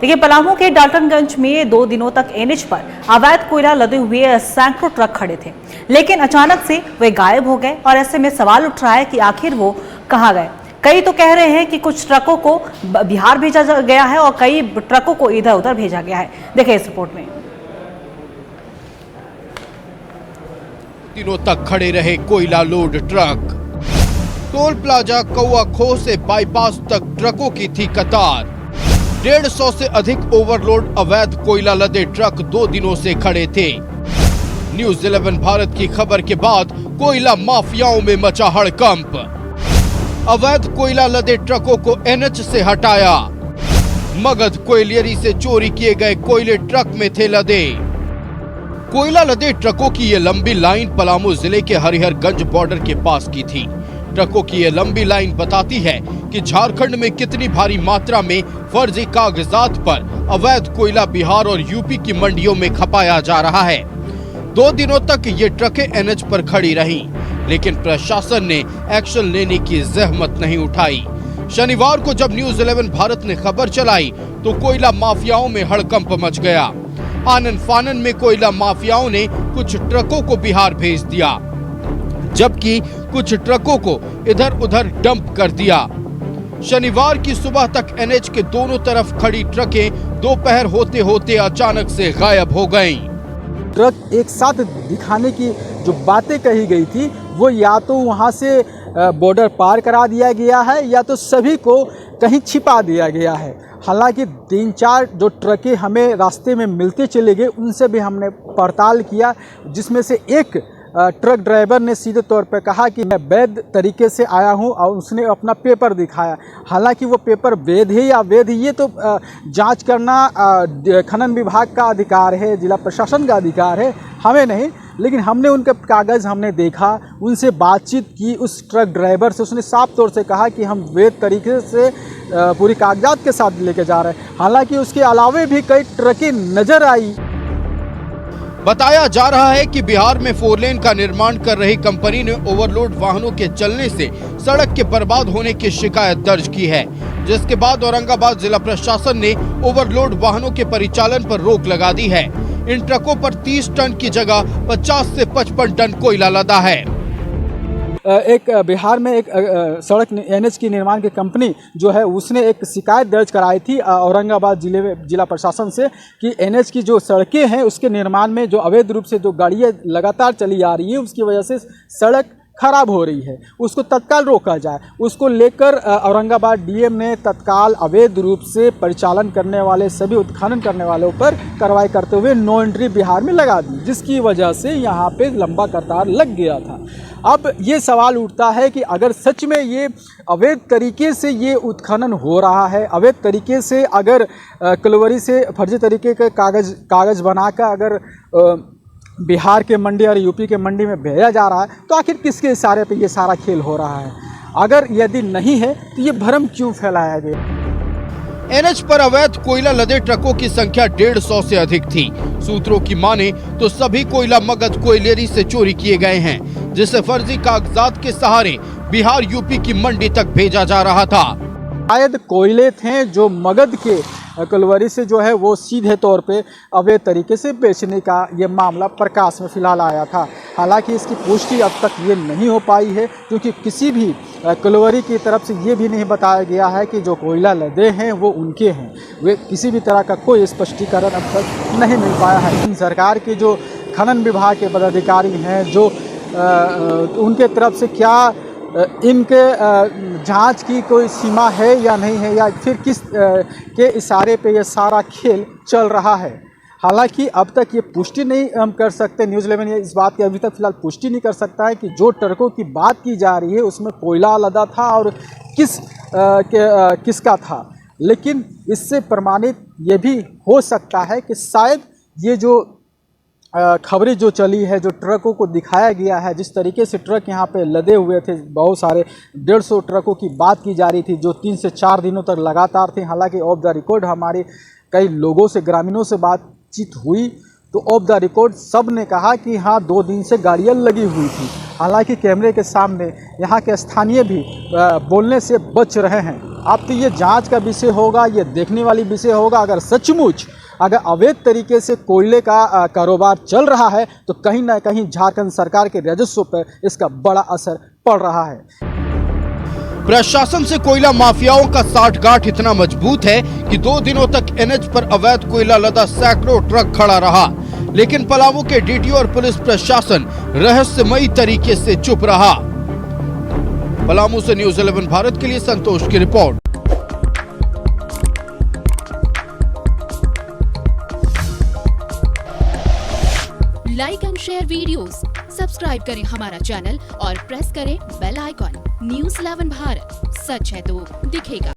देखिए, पलामू के डाल्टनगंज में 2 दिनों तक एनएच पर अवैध कोयला लदे हुए सैकड़ों ट्रक खड़े थे, लेकिन अचानक से वे गायब हो गए और ऐसे में सवाल उठ रहा है कि आखिर वो कहाँ गए। कई तो कह रहे हैं कि कुछ ट्रकों को बिहार भेजा गया है और कई ट्रकों को इधर उधर भेजा गया है। देखिए इस रिपोर्ट में। दिनों तक खड़े रहे कोयला लोड ट्रक। टोल प्लाजा कौआ खो से बाईपास तक ट्रकों की थी कतार। 150 से अधिक ओवरलोड अवैध कोयला लदे ट्रक 2 दिनों से खड़े थे। न्यूज़ 11 भारत की खबर के बाद कोयला माफियाओं में मचा हड़कंप। अवैध कोयला लदे ट्रकों को एनएच से हटाया। मगध कोयलियरी से चोरी किए गए कोयले ट्रक में थे लदे। कोयला लदे ट्रकों की ये लंबी लाइन पलामू जिले के हरिहरगंज बॉर्डर के पास की थी। ट्रकों की ये लंबी लाइन बताती है कि झारखंड में कितनी भारी मात्रा में फर्जी कागजात पर अवैध कोयला बिहार और यूपी की मंडियों में खपाया जा रहा है। 2 दिनों तक ये ट्रकें एनएच पर खड़ी रहीं, लेकिन प्रशासन ने एक्शन लेने की जहमत नहीं उठाई। शनिवार को जब न्यूज़ 11 भारत ने खबर चलाई तो कोयला माफियाओं में हड़कंप मच गया। आनन फानन में कोयला माफियाओं ने कुछ ट्रकों को बिहार भेज दिया, जबकि कुछ ट्रकों को इधर उधर डंप कर दिया। शनिवार की सुबह तक एनएच के दोनों तरफ खड़ी ट्रकें दोपहर होते होते अचानक से गायब हो गईं। ट्रक एक साथ दिखाने की जो बातें कही गई थी वो या तो वहाँ से बॉर्डर पार करा दिया गया है या तो सभी को कहीं छिपा दिया गया है। हालांकि 3-4 जो ट्रकें हमें रास्ते में मिलते चले गए उनसे भी हमने पड़ताल किया, जिसमें से एक ट्रक ड्राइवर ने सीधे तौर पर कहा कि मैं वैध तरीके से आया हूं और उसने अपना पेपर दिखाया। हालांकि वो पेपर वैध है या अवैध ये तो जांच करना खनन विभाग का अधिकार है, जिला प्रशासन का अधिकार है, हमें नहीं। लेकिन हमने उनके कागज़ हमने देखा, उनसे बातचीत की उस ट्रक ड्राइवर से। उसने साफ तौर से कहा कि हम वैध तरीके से पूरी कागजात के साथ लेके जा रहे हैं। हालांकि उसके अलावे भी कई ट्रकें नज़र आई। बताया जा रहा है कि बिहार में 4 लेन का निर्माण कर रही कंपनी ने ओवरलोड वाहनों के चलने से सड़क के बर्बाद होने की शिकायत दर्ज की है, जिसके बाद औरंगाबाद जिला प्रशासन ने ओवरलोड वाहनों के परिचालन पर रोक लगा दी है। इन ट्रकों पर 30 टन की जगह 50 से 55 टन कोयला लदा है। एक बिहार में एक सड़क एनएच की निर्माण की कंपनी जो है उसने एक शिकायत दर्ज कराई थी औरंगाबाद जिला प्रशासन से कि एनएच की जो सड़कें हैं उसके निर्माण में जो अवैध रूप से जो गाड़ियाँ लगातार चली आ रही है उसकी वजह से सड़क खराब हो रही है, उसको तत्काल रोका जाए। उसको लेकर औरंगाबाद डीएम ने तत्काल अवैध रूप से परिचालन करने वाले सभी उत्खनन करने वालों पर कार्रवाई करते हुए नो एंट्री बिहार में लगा दी, जिसकी वजह से यहाँ पे लंबा कतार लग गया था। अब ये सवाल उठता है कि अगर सच में ये अवैध तरीके से ये उत्खनन हो रहा है, अवैध तरीके से अगर कलवरी से फर्जी तरीके के कागज़ बनाकर अगर बिहार के मंडी और यूपी के मंडी में भेजा जा रहा है, तो आखिर किसके इशारे पे ये सारा खेल हो रहा है? अगर यदि नहीं है तो ये भ्रम क्यों फैलाया गया? एनएच पर अवैध कोयला लदे ट्रकों की संख्या 150 से अधिक थी। सूत्रों की माने तो सभी कोयला मगध कोयलियरी से चोरी किए गए हैं, जिसे फर्जी कागजात के सहारे बिहार यूपी की मंडी तक भेजा जा रहा था। शायद कोयले थे जो मगध के कलवरी से जो है वो सीधे तौर पे अवैध तरीके से बेचने का ये मामला प्रकाश में फिलहाल आया था। हालांकि इसकी पुष्टि अब तक ये नहीं हो पाई है, क्योंकि किसी भी कलवरी की तरफ से ये भी नहीं बताया गया है कि जो कोयला लदे हैं वो उनके हैं। वे किसी भी तरह का कोई स्पष्टीकरण अब तक नहीं मिल पाया है। सरकार के जो खनन विभाग के पदाधिकारी हैं जो उनके तरफ से क्या इनके जांच की कोई सीमा है या नहीं है, या फिर किस के इशारे पे ये सारा खेल चल रहा है। हालांकि अब तक ये पुष्टि नहीं हम कर सकते, न्यूज़ 11 ये इस बात की अभी तक फिलहाल पुष्टि नहीं कर सकता है कि जो ट्रकों की बात की जा रही है उसमें कोयला लदा था और किसका था। लेकिन इससे प्रमाणित ये भी हो सकता है कि शायद ये जो खबरें जो चली है, जो ट्रकों को दिखाया गया है, जिस तरीके से ट्रक यहाँ पे लदे हुए थे, बहुत सारे 150 ट्रकों की बात की जा रही थी जो 3 से 4 दिनों तक लगातार थे। हालांकि ऑफ द रिकॉर्ड हमारे कई लोगों से, ग्रामीणों से बातचीत हुई तो ऑफ द रिकॉर्ड सब ने कहा कि हाँ 2 दिन से गाड़ियाँ लगी हुई थी। हालांकि कैमरे के सामने यहाँ के स्थानीय भी बोलने से बच रहे हैं। अब तो ये जांच का विषय होगा, ये देखने वाली विषय होगा। अगर सचमुच अगर अवैध तरीके से कोयले का कारोबार चल रहा है तो कहीं ना कहीं झारखंड सरकार के राजस्व पर इसका बड़ा असर पड़ रहा है। प्रशासन से कोयला माफियाओं का साठगांठ इतना मजबूत है कि 2 दिनों तक एनएच पर अवैध कोयला लदा सैकड़ों ट्रक खड़ा रहा, लेकिन पलामू के डीटीओ और पुलिस प्रशासन रहस्यमयी तरीके से चुप रहा। पलामू से न्यूज़ 11 भारत के लिए संतोष की report. Like and share videos, subscribe करें हमारा चैनल और प्रेस करें बेल आइकॉन। न्यूज़ 11 भारत, सच है तो दिखेगा।